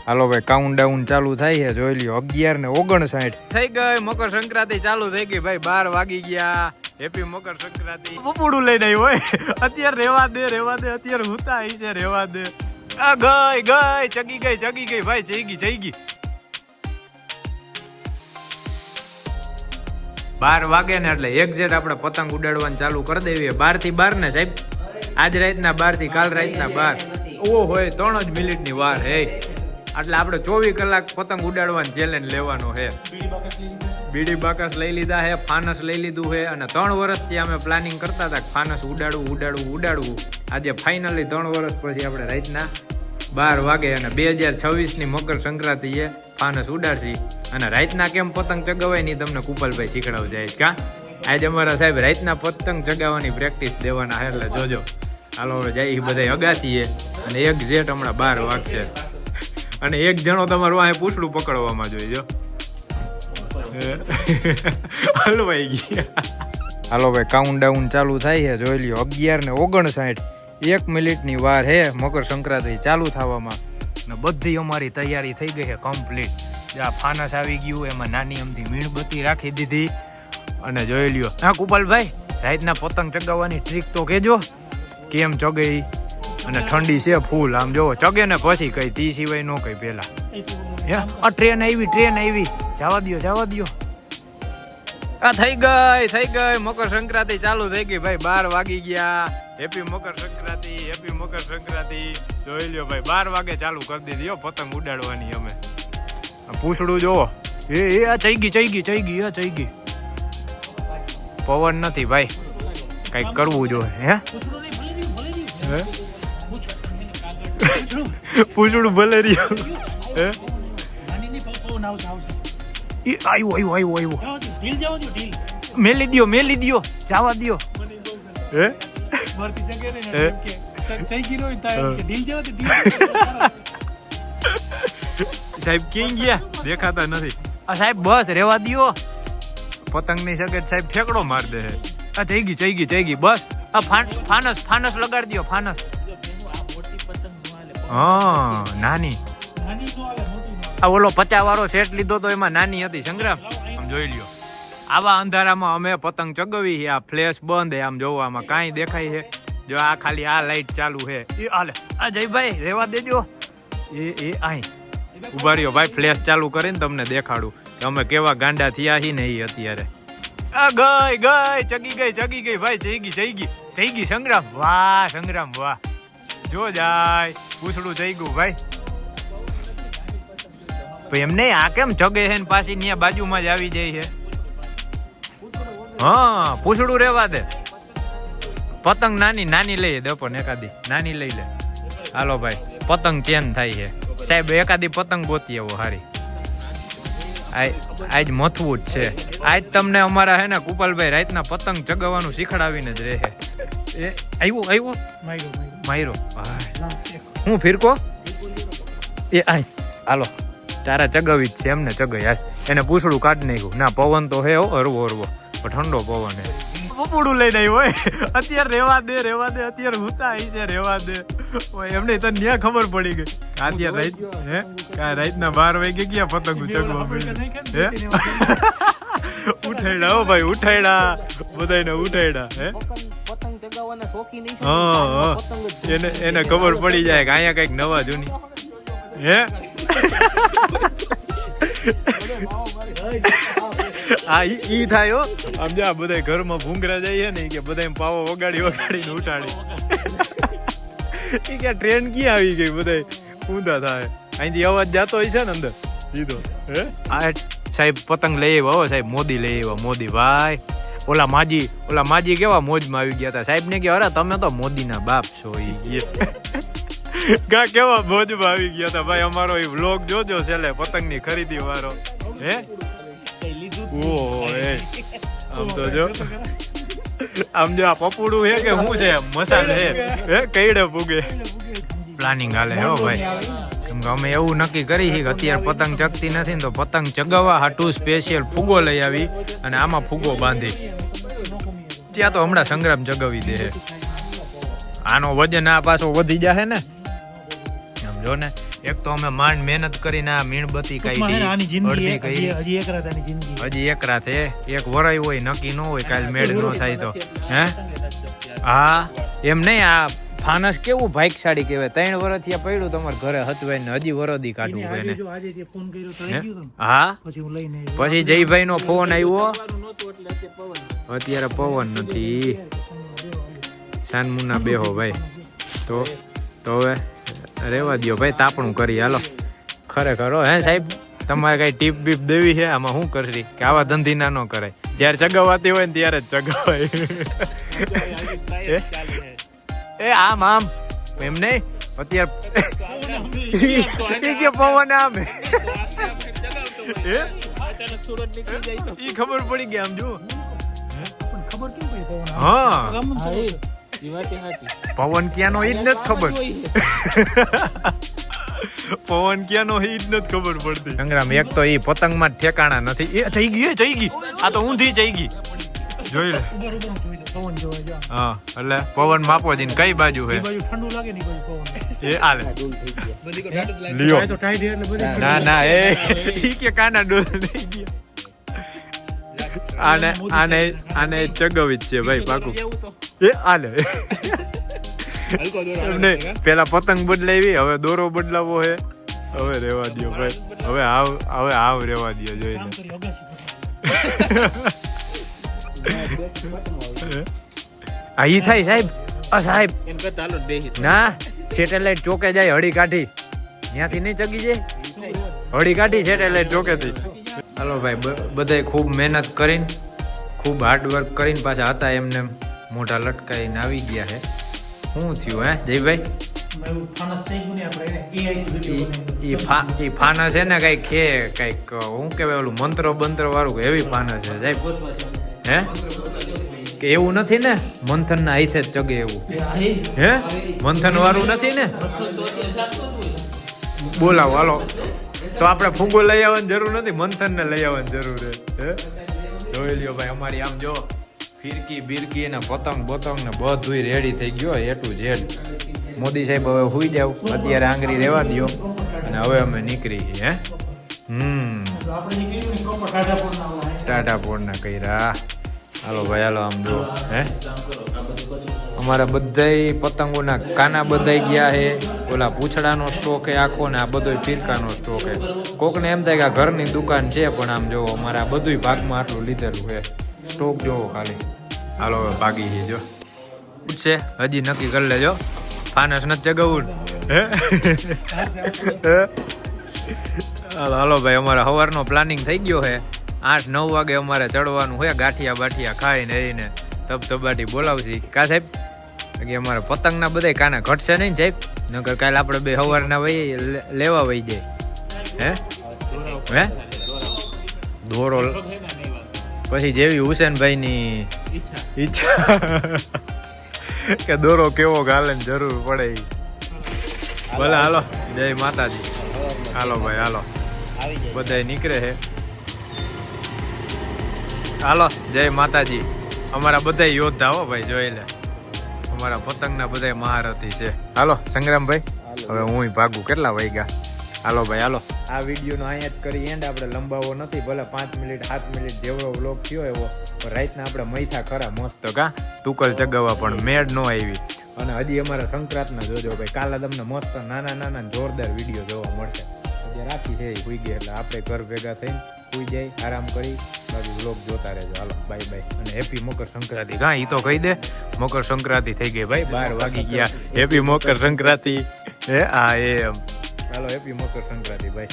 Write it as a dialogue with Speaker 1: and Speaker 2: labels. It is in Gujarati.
Speaker 1: હાલો ભાઈ કાઉન્ટડાઉન ચાલુ થાય છે, જોઈ લ્યો 11:59 થઈ ગઈ. મકર સંક્રાંતિ ચાલુ થઈ ગઈ ભાઈ, 12 વાગી ગયા. હેપી મકર સંક્રાંતિ. પપોડું લઈને આવ્યો હોય અત્યારે, રેવા દે અત્યારે હુતા આવી છે, રેવા દે. આ ગઈ ચગી ગઈ ભાઈ, જઈ ગઈ. 12 વાગે ને એટલે એક્ઝેક્ટ આપણે પતંગ ઉડાડવાનું ચાલુ કરી દેવીએ. 12 થી 12 ને સાહેબ, આજ રાતના 12 થી કાલ રાતના 12. ઓ હોય 3 જ મિનિટની વાર હે, એટલે આપણે 24 કલાક પતંગ ઉડાડવાનો ચેલેન્જ લેવાનો છે. બીડી બાકસ લઈ લીધા છે, ફાનસ લઈ લીધું છે, અને 3 વર્ષથી અમે પ્લાનિંગ કરતા હતા ફાનસ ઉડાડવું. આજે ફાઇનલી 3 વર્ષ પછી આપણે રાતના 12 વાગે અને 2026 ની મકર સંક્રાંતિ એ ફાનસ ઉડાડશી. અને રાતના કેમ પતંગ ચગાવાય ની તમને કુપલભાઈ શીખડાવ જાય કા. આજે અમારા સાહેબ રાતના પતંગ ચગાવવાની પ્રેક્ટિસ દેવાના છે, એટલે જોજો. હાલો હવે જાય બધા અગાસીએ, અને એક જેટ હમણાં 12 વાગશે, અને એક જણો તમારું આ પૂછડું પકડવામાં જોઈએ. હલવાઈ ગયા. હાલો ભાઈ કાઉન્ટડાઉન ચાલુ થાય છે, જોઈ લ્યો 11:59. 1 મિનિટની વાર હે મકર સંક્રાંતિ ચાલુ થવામાં, ને બધી અમારી તૈયારી થઈ ગઈ છે કમ્પ્લીટ. જ્યાં ફાનસ આવી ગયું, એમાં નાની અમથી મીણબત્તી રાખી દીધી. અને જોઈ લ્યો હા કુપાલભાઈ, રાતના પતંગ ચગાવવાની ટ્રીક તો કેજો કેમ ચગે. અને ઠંડી છે ફૂલ, આમ જોવો ચગે ને પછી કઈ તી સિવાય નો કઈ પેલા. આ ટ્રેન આવી, જવા દો. આ થઈ ગઈ મકર સંક્રાંતિ ચાલુ થઈ ગઈ ભાઈ, 12 વાગી ગયા. હેપી મકર સંક્રાંતિ. જોઈ લ્યો ભાઈ, 12 વાગે ચાલુ કરી દીધી પતંગ ઉડાડવાની અમે. પૂછડું જોવો, એ આ ચઈ ગઈ. પવન નથી ભાઈ, કઈક કરવું જોઈએ. હે પૂછડું ભલે રહ્યો. આવ્યો મેલી દો જવા દો. સાહેબ ક્યાં ગયા, દેખાતા નથી. આ સાહેબ બસ રેવા દો, પતંગ ની સગત સાહેબ ઠેકડો માર દે. આ જઈ ગઈ બસ. આ ફાનસ લગાડી દો, ફાનસ. હા નાની, આ ઓલો 50 વાળો સેટ લીધો તો એમાં નાની હતી સંગ્રામ. આમ જોઈ લ્યો, આવા અંધારામાં અમે પતંગ ચગાવી. આ ફ્લેશ બંધ, આમ જોવો આમાં કાંઈ દેખાય છે. જો આ ખાલી આ લાઈટ ચાલુ છે. એ હાલે આ જયભાઈ રેવા દેજો. એ આઈ ઉભા રહ્યો ભાઈ, ફ્લેશ ચાલુ કરીને તમને દેખાડું કે અમે કેવા ગાંડા થયા છીએ ને એ અત્યારે. આ ચગી ગઈ ભાઈ, જઈ ગઈ સંગ્રામ. વાહ સંગ્રામ વાહ, જો જાય પૂછડું જઈ ગયું ભાઈ. એમ નહીં, આ કેમ જગે છે ને પાછી ન્યા બાજુમાં જ આવી જાય છે. હા પૂછડું રેવા દે. પતંગ નાની લઈ દે, પણ એકાદી નાની લઈ લે. હાલો ભાઈ પતંગ ચેન થાય છે સાહેબ, એકાદી પતંગ ગોતી આવો હારી. આજ મથવું જ છે. આજ તમને અમારા હે ને કુપાલભાઈ રાતના પતંગ ચગાવવાનું શીખડાવીને જ રહે. એ આવ્યો માયરો હું ફિરકો. એ આય હાલો તારા ચગાવી જ છે એમને ચગાઈ. યાર એને પૂછડું કાઢ નાખ્યું. ના પવન તો હે હરવો પણ ઠંડો પવન હે. પપોડું લઈને આવ્યો હોય અત્યારે, રેવા દે અત્યારે હુતા આવી છે, રેવા દે. એમને તો ન્યા ખબર પડી ગઈ અત્યારે રાતના 12 વાગે ગયા પતંગ ચગવા. ઉઠાડ્યા હો ભાઈ, બધાને ઉઠાડ્યા. એને ખબર પડી જાય કે અહીંયા કઈક નવા જૂની હે. આ ઈ થાય હો. આમ જા બધા ઘરમાં ભૂંગરા જાય ને કે બધા પાવો વગાડીને ઉઠાડી. ઈ કે ટ્રેન ક્યાં આવી ગઈ, બધા ઊંધા થાય. અહીંથી અવાજ જાતો હોય છે ને અંદર સીધો. હે આ સાહેબ પતંગ લઈ આવ્યા હો સાહેબ, મોદી લઈ આવ્યા. મોદી ભાઈ ઓલા માજી કેવા મોજમાં આવી ગયા હતા. સાહેબ ને કે અરે તમે તો મોદીના બાપ છો. કા કેવા મોજમાં આવી ગયા હતા ભાઈ. અમારો એ વ્લોગ જોજો છેલ્લે, પતંગ ની ખરીદી વાળો. હે આમ તો જો, આમ જો આ પપુડું હે કે શું છે, મસાલ હે કઈડે પૂગે. પ્લાનિંગ હાલે હો ભાઈ, કેમ કે અમે એવું નક્કી કરી છે કે અત્યારે પતંગ ચગતી નથી ને, તો પતંગ ચગાવવા હાટું સ્પેશિયલ ફૂગો લઈ આવી અને આમાં ફૂગો બાંધી. ત્યાં તો હમણાં સંગ્રામ ચગાવી દે. આનો વજન આ પાછો વધી જશે ને, સમજો ને. એક તો અમે માંડ મહેનત કરીને આ મીણબત્તી કાઢી
Speaker 2: આની જિંદગી
Speaker 1: અડધી કરી.
Speaker 2: હજી એક રાત આની જિંદગી
Speaker 1: હજી એક રાત હે એક વરાય હોય નક્કી ન હોય કાલ મેળ ન થાય તો હે હા એમ નહીં આ ફાનસ કેવું ભાઈકશાળી કહેવાય 3 વર્ષથી આ પડ્યું તમારા ઘરે હચવાઈ ને હજી વરદી કાઢવું
Speaker 2: આજે
Speaker 1: એને
Speaker 2: જો આજે તે ફોન કર્યો તો આવી ગયો તો
Speaker 1: હા
Speaker 2: પછી હું લઈને આવ્યો.
Speaker 1: પછી જયભાઈ નો ફોન આવ્યો અત્યારે પવન નથી સાનમુના બેહો ભાઈ તો હવે રેવા દ્યો ભાઈ તાપણું કરી હાલો ખરેખર હો હે સાહેબ તમારે કઈ ટીપ બીપ દેવી છે આમાં શું કરશી કે આવા ધંધી ના ન કરાય જ્યારે ચગાવાતી હોય ને ત્યારે જ ચગાવાય એ આમ આમ એમ નહીં અત્યારે કે પવન આમ ઈ ખબર પડી ગઈ આમ જો
Speaker 2: પણ ખબર કેમ પડી પવન
Speaker 1: હા
Speaker 2: હા
Speaker 1: પવન ક્યાંનો ઈ જ નથી ખબર પવન ક્યાંનો ઈ જ નથી ખબર પડતી સંગ્રામ એક તો ઈ પતંગમાં ઠેકાણા નથી એ થઈ ગઈ આ તો ઊંધી જઈ ગઈ જોઈ લે
Speaker 2: ઉપર ઉપર જોઈ લો પવન જોવા જા
Speaker 1: હા એટલે પવન માપો જઈને કઈ બાજુ
Speaker 2: એ
Speaker 1: છે
Speaker 2: બાજુ ઠંડુ લાગે ને એ બાજુ પવન
Speaker 1: એ આલે લ્યો
Speaker 2: આ તો ટાઈટ એટલે બધી
Speaker 1: ના એ ઈ કે કાના ડોલ નહીં ગયા આને ચગવી જ છે ભાઈ પાકું એ આલે એમને પેલા પતંગ બદલાવી હવે દોરો બદલાવો હે હવે રેવા દ્યો ભાઈ હવે આવ રેવા દ્યો જોઈ
Speaker 2: કામ
Speaker 1: લે
Speaker 2: કરી અગાસી
Speaker 1: આ ઈ થાય સાહેબ સાહેબ ના સેટેલાઇટ ચોકે જાય હળી કાઢી ત્યાંથી નહીં ચગી જાય હળી કાઢી સેટેલાઇટ ચોકેથી હાલો ભાઈ બધાય ખૂબ મહેનત કરીને ખૂબ હાર્ડવર્ક કરીને પાછા હતા એમને મોઢા લટકાઈને આવી ગયા હે શું થયું હે જયભાઈ
Speaker 2: મેં ફાનસ થઈ ગયું ને આપણે AI થી વિડિયો
Speaker 1: ઈ ફાનસ છે ને કઈક હું કહેવાય ઓલું મંત્ર બંત્ર વાળું એવી ફાનસ છે સાહેબ હે કે એવું નથી ને મંથન ના હાથે જ ચગે એવું હે મંથન વાળું નથી ને બોલાવો હાલો તો આપણે ફૂગો લઈ આવવાની જરૂર નથી મંથન ને લઈ આવવાની જરૂર હે જોઈ લ્યો ભાઈ અમારી આમ જો ફિરકી બિરકી ને પતંગ બતંગ ને બધું રેડી થઈ ગયો એ ટુ ઝેડ મોદી સાહેબ હવે હુઈ જાવ અત્યારે આંગળી રેવા દ્યો અને હવે અમે નીકળી હે
Speaker 2: આપણે જે કીધું ને કપા ટાટા પર ના આવવા
Speaker 1: ટાટા પોળના કર્યા હાલો ભાઈ હાલો આમ જો હે અમારા બધાય પતંગોના કાના બધાય ગયા હે ઓલા પૂંછડાનો સ્ટોક હે આખો ને આ બધોય ફિરકાનો સ્ટોક હે કોકને એમ થાય કે આ ઘરની દુકાન છે પણ આમ જો અમારા બધુંય ભાગમાં આટલું લીધેલું હે સ્ટોક જોવો ખાલી હાલો હવે ભાગી છે જો છે હજી નક્કી કરી લેજો ફાનસ નથી જગાવું હે હાલો ભાઈ અમારે સવારનો પ્લાનિંગ થઈ ગયો હે 8-9 વાગે અમારે ચડવાનું હોય ગાંઠિયા બાઠિયા ખાઈને રહીને ધબધબાટી બોલાવશી કા સાહેબ કે અમારે પતંગના બધા કાના ઘટશે નહીં સાહેબ નકર કાલે આપણે બે સવારના વહી લેવા વહી જાય હે દોરો પછી જેવી હુસેનભાઈની ઈચ્છા કે દોરો કેવો ગાલે ને જરૂર પડે ભલે હાલો જય માતાજી હાલો ભાઈ હાલો બધા નીકળે છે હાલો જય માતાજી અમારા બધા યોદ્ધા હો ભાઈ જોઈ લે અમારા પતંગના બધા મહારથી છે હાલો સંગ્રામભાઈ હવે હું ભાગું કેટલા વાગ્યા હાલો ભાઈ હાલો આ વિડીયોનો અહીંયા જ કરી એન્ડ આપણે લંબાવો નથી ભલે 5 મિનિટ 7 મિનિટ જેવડો વ્લોગ થયો એવો પણ રાતના આપણે મૈથા ખરા મસ્ત કા ટુકલ ચગાવવા પણ મેડ ન આવી અને હજી અમારા સંક્રાંતના જોજો ભાઈ કાલે તમને મસ્ત નાના જોરદાર વિડીયો જોવા મળશે અત્યારે રાખી છે સુઈ ગયા એટલે આપણે ઘર ભેગા થઈને સુઈ જાય આરામ કરી બાકી વ્લોગ જોતા રહેજો હાલો બાય બાય અને હેપી મકર સંક્રાંતિ હા એ તો કહી દે મકર સંક્રાંતિ થઈ ગઈ ભાઈ 12 વાગી ગયા હેપી મકર સંક્રાંતિ હે હા એમ હાલો હેપી મકર સંક્રાંતિ ભાઈ